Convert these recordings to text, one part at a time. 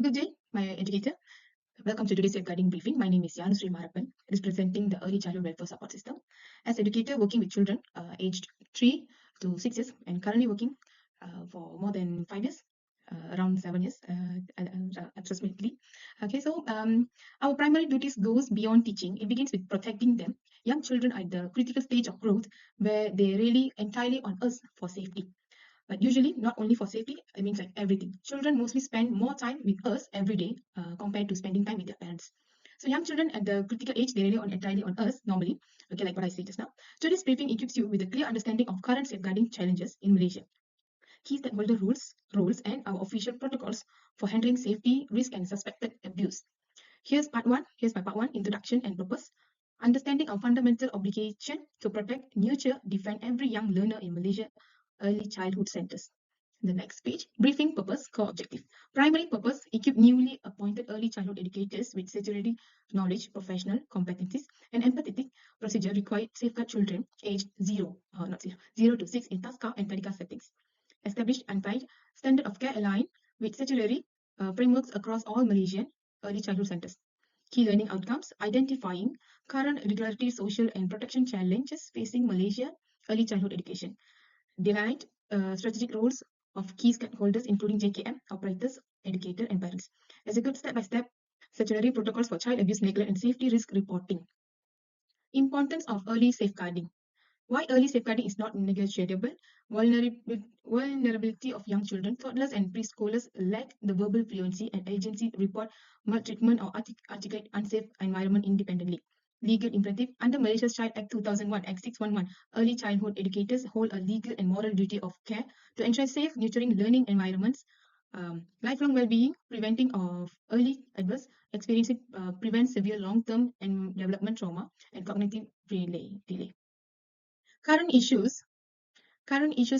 Good day, my educator. Welcome to today's safeguarding briefing. My name is Yanusrri Marappan, representing the Early Childhood Welfare Support System. As educator working with children aged 3 to 6 years and currently working for more than 5 years, around 7 years approximately. Okay, so our primary duties goes beyond teaching. It begins with protecting them. Young children are at the critical stage of growth where they rely entirely on us for safety. But usually, not only for safety, it means like everything. Children mostly spend more time with us every day compared to spending time with their parents. So young children at the critical age, they rely entirely on us normally. Okay, like what I said just now. Today's briefing equips you with a clear understanding of current safeguarding challenges in Malaysia, key stakeholder roles, and our official protocols for handling safety, risk, and suspected abuse. Here's part one. Here's my part one: introduction and purpose. Understanding our fundamental obligation to protect, nurture, defend every young learner in Malaysia early childhood centers. The next page, briefing purpose, core objective. Primary purpose, equip newly appointed early childhood educators with statutory knowledge, professional competencies, and empathetic procedure required safeguard children aged 0 to 6 in TASCA and TADICA settings. Established and tied standard of care aligned with statutory frameworks across all Malaysian early childhood centers. Key learning outcomes, identifying current regulatory, social, and protection challenges facing Malaysia early childhood education. Delineate strategic roles of key stakeholders, including JKM, operators, educators, and parents. Execute step-by-step statutory protocols for child abuse, neglect, and safety risk reporting. Importance of early safeguarding. Why early safeguarding is not negotiable? Vulnerability of young children. Toddlers and preschoolers lack the verbal fluency and agency to report maltreatment or articulate unsafe environment independently. Legal imperative. Under Malaysia's Child Act 2001, Act 611, early childhood educators hold a legal and moral duty of care to ensure safe, nurturing learning environments, lifelong well-being, preventing of early adverse experiences, prevents severe long-term and development trauma and cognitive delay. Current issues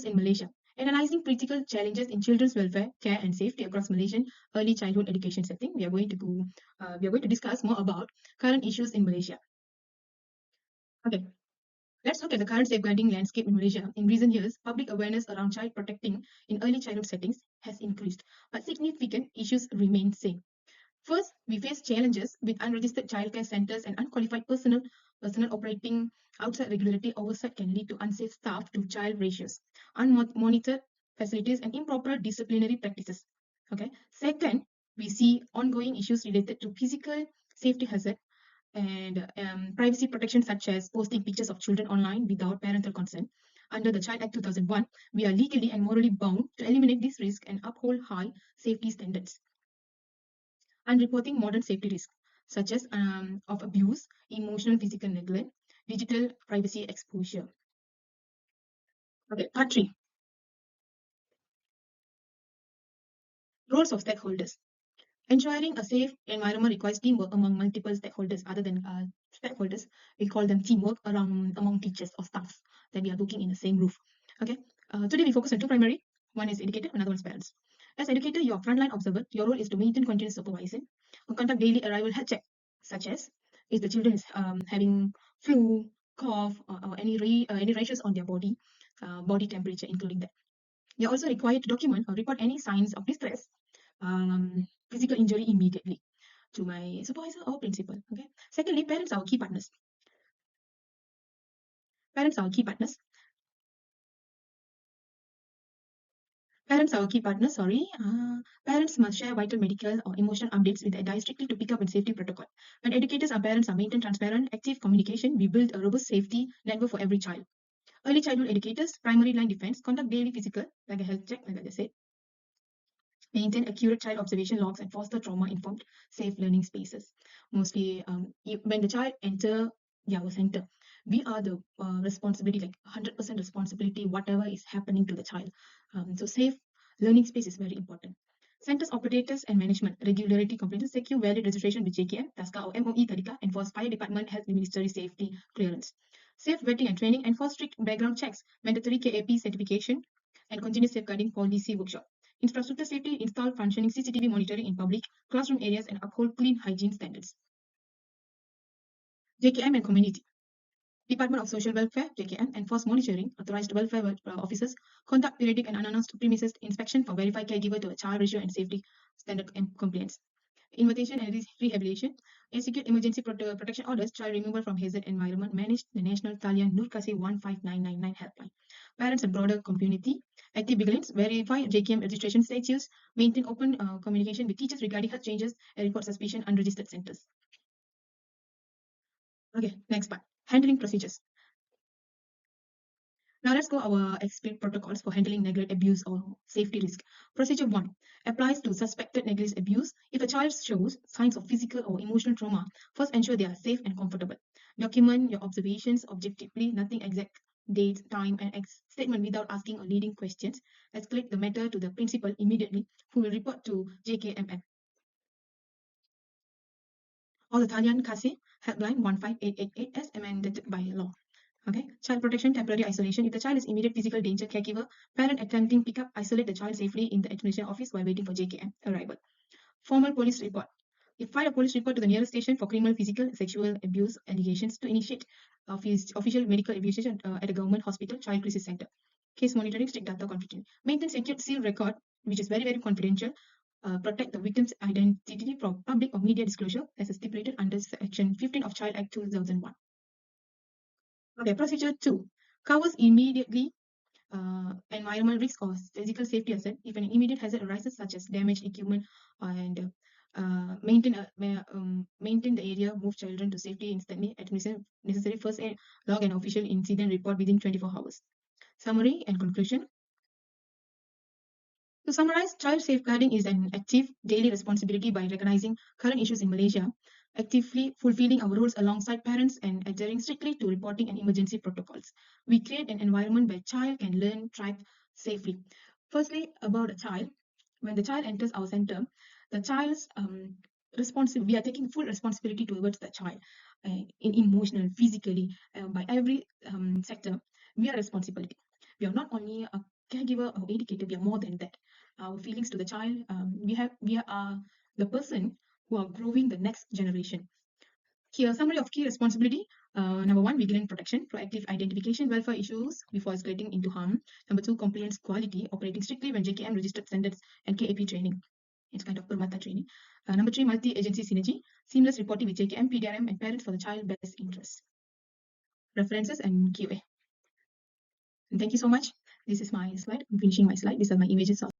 in Malaysia. Analyzing critical challenges in children's welfare, care, and safety across Malaysian early childhood education setting. We are going to discuss more about current issues in Malaysia. Okay, let's look at the current safeguarding landscape in Malaysia. In recent years, public awareness around child protecting in early childhood settings has increased, but significant issues remain same. First, we face challenges with unregistered childcare centers and unqualified personnel operating outside regulatory oversight can lead to unsafe staff to child ratios, unmonitored facilities, and improper disciplinary practices. Okay. Second, we see ongoing issues related to physical safety hazard and privacy protection, such as posting pictures of children online without parental consent. Under the Child Act 2001, we are legally and morally bound to eliminate this risk and uphold high safety standards. Unreporting modern safety risks, such as of abuse, emotional physical neglect, digital privacy exposure. Okay, part 3. Roles of stakeholders. Ensuring a safe environment requires teamwork among multiple stakeholders. Other than stakeholders, we call them teamwork among teachers or staff that we are working in the same roof. Okay. Today we focus on two primary. One is educator, another one is parents. As educator, you are frontline observer. Your role is to maintain continuous supervision, conduct daily arrival health check, such as if the children is having flu, cough, or any rashes on their body, body temperature, including that. You're also required to document or report any signs of distress, physical injury immediately to my supervisor or principal. Okay. Secondly, parents are our key partners. Parents are our key partners. Parents must share vital medical or emotional updates with their districtly to pick up and safety protocol. When educators or parents are maintain transparent, active communication, we build a robust safety network for every child. Early childhood educators, primary line defense, conduct daily physical, like a health check, like I said, maintain accurate child observation logs, and foster trauma-informed, safe learning spaces. Mostly, when the child enter our center, we are the responsibility, like 100% responsibility, whatever is happening to the child. So safe learning space is very important. Centers, operators, and management, regularity, compliance, secure, valid registration with JKM, TASCA, or MOE, TADICA, enforce fire department, health ministry safety clearance. Safe vetting and training, enforce strict background checks, mandatory KAP certification, and continuous safeguarding policy workshop. Infrastructure safety, install functioning CCTV monitoring in public classroom areas, and uphold clean hygiene standards. JKM and community. Department of Social Welfare (JKM) enforce monitoring. Authorized welfare officers conduct periodic and unannounced premises inspection for verify caregiver to a child ratio and safety standard compliance. Invitation and rehabilitation. Execute emergency protection orders. Child removal from hazard environment. Manage the National Talian Nur Kasih 15999 helpline. Parents and broader community. Active vigilance. Verify JKM registration status. Maintain open communication with teachers regarding health changes and report suspicion unregistered centers. Okay, next part. Handling procedures. Now let's go our explain protocols for handling neglect, abuse, or safety risk. Procedure 1 applies to suspected neglect abuse. If a child shows signs of physical or emotional trauma, first ensure they are safe and comfortable. Document your observations objectively, nothing exact dates, time, and statement without asking or leading questions. Escalate the matter to the principal immediately, who will report to JKMM. Or the Talian Kasi helpline 15888 as amended by law. Okay, child protection, temporary isolation. If the child is immediate physical danger, caregiver, parent attempting pick up, isolate the child safely in the administration office while waiting for JKM arrival. Formal police report. If file a police report to the nearest station for criminal, physical, sexual abuse allegations to initiate official medical evaluation at a government hospital, child crisis center. Case monitoring, strict data confidentiality. Maintain secure seal record, which is very, very confidential. Protect the victim's identity from public or media disclosure as stipulated under Section 15 of Child Act 2001. Okay, procedure 2 covers immediately environmental risk or physical safety hazard. If an immediate hazard arises, such as damaged equipment and maintain the area, move children to safety instantly, administer necessary first aid, log an official incident report within 24 hours. Summary and conclusion. To summarize, child safeguarding is an active daily responsibility by recognizing current issues in Malaysia, actively fulfilling our roles alongside parents and adhering strictly to reporting and emergency protocols. We create an environment where child can learn, thrive safely. Firstly, about a child, when the child enters our center, the child's we are taking full responsibility towards the child in emotional, physically, by every sector. We are responsibility. We are not only a caregiver or educator, we are more than that. Our feelings to the child, we are the person who are growing the next generation. Here, summary of key responsibility. Number 1, vigilant protection, proactive identification, welfare issues before escalating into harm. Number 2, compliance quality, operating strictly when JKM registered standards and KAP training. It's kind of Permata training. Number 3, multi-agency synergy, seamless reporting with JKM, PDRM, and parents for the child best interest. References and QA. And thank you so much. This is my slide. I'm finishing my slide. These are my images of